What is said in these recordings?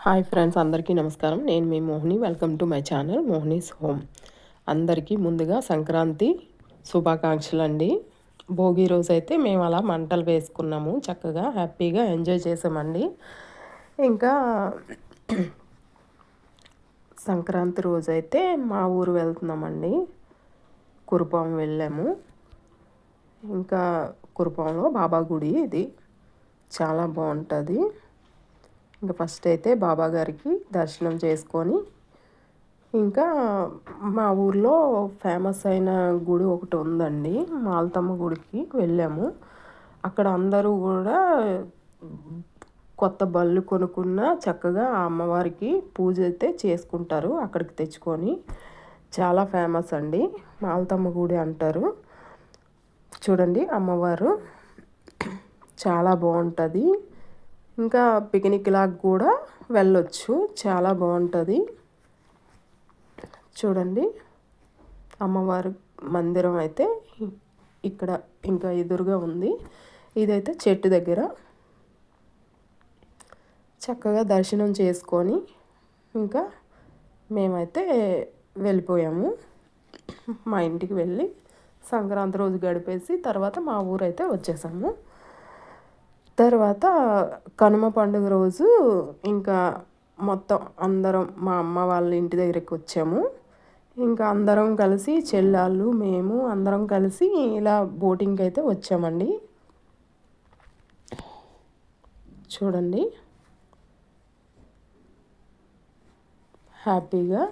Hi friends, అందరికీ నమస్కారం. నేను మీ Mohini. Welcome to my channel Mohini's home. అందరికీ ముందుగా సంక్రాంతి శుభాకాంక్షలు అండి. భోగి రోజు అయితే మేము అలా మంటలు వేసుకున్నాము, చక్కగా హ్యాపీగా ఎంజాయ్ చేసామండి. ఇంకా సంక్రాంతి రోజు అయితే మా ఊరు వెళ్తున్నామండి. కురుపాం వెళ్ళాము. ఇంకా కురుపాంలో బాబా గుడి ఇది చాలా బాగుంటుంది. ఇంకా ఫస్ట్ అయితే బాబా గారికి దర్శనం చేసుకొని ఇంకా మా ఊర్లో ఫేమస్ అయిన గుడి ఒకటి ఉందండి, మాల్తమ్మ గుడికి వెళ్ళాము. అక్కడ అందరూ కూడా కొత్త బళ్ళు కొనుక్కున్న చక్కగా ఆ అమ్మవారికి పూజ అయితే చేసుకుంటారు అక్కడికి తెచ్చుకొని. చాలా ఫేమస్ అండి, మాల్తమ్మ గుడి అంటారు. చూడండి అమ్మవారు చాలా బాగుంటుంది. ఇంకా పిక్నిక్ లాగా కూడా వెళ్ళొచ్చు, చాలా బాగుంటుంది. చూడండి అమ్మవారి మందిరం అయితే ఇక్కడ ఇంకా ఎదురుగా ఉంది. ఇదైతే చెట్టు దగ్గర చక్కగా దర్శనం చేసుకొని ఇంకా మేమైతే వెళ్ళిపోయాము. మా ఇంటికి వెళ్ళి సంక్రాంతి రోజు గడిపేసి తర్వాత మా ఊరైతే వచ్చేసాము. తర్వాత కనుమ పండుగ రోజు ఇంకా మొత్తం అందరం మా అమ్మ వాళ్ళ ఇంటి దగ్గరికి వచ్చాము. ఇంకా అందరం కలిసి చెల్లాళ్ళు మేము అందరం కలిసి ఇలా బోటింగ్కి అయితే వచ్చామండి. చూడండి హ్యాపీగా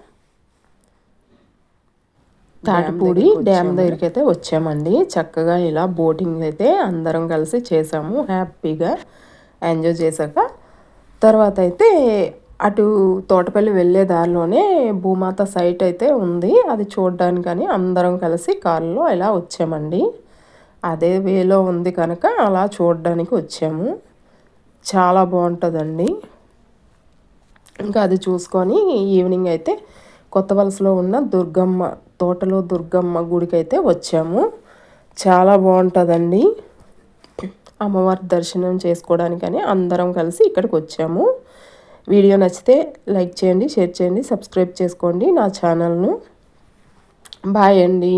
తాటిపూడి డ్యామ్ దగ్గరికి అయితే వచ్చామండి. చక్కగా ఇలా బోటింగ్ అయితే అందరం కలిసి చేసాము, హ్యాపీగా ఎంజాయ్ చేశాక తర్వాత అయితే అటు తోటపల్లి వెళ్ళే దారిలోనే భూమాత సైట్ అయితే ఉంది, అది చూడడానికని అందరం కలిసి కారులో ఇలా వచ్చామండి. అదే వేలో ఉంది కనుక అలా చూడడానికి వచ్చాము. చాలా బాగుంటుందండి. ఇంకా అది చూసుకొని ఈవినింగ్ అయితే కొత్త వలసలో ఉన్న తోటలో దుర్గమ్మ గుడికి అయితే వచ్చాము. చాలా బాగుంటుందండి. అమ్మవారి దర్శనం చేసుకోవడానికని అందరం కలిసి ఇక్కడికి వచ్చాము. వీడియో నచ్చితే లైక్ చేయండి, షేర్ చేయండి, సబ్స్క్రైబ్ చేసుకోండి నా ఛానల్ను. బాయ్ అండి.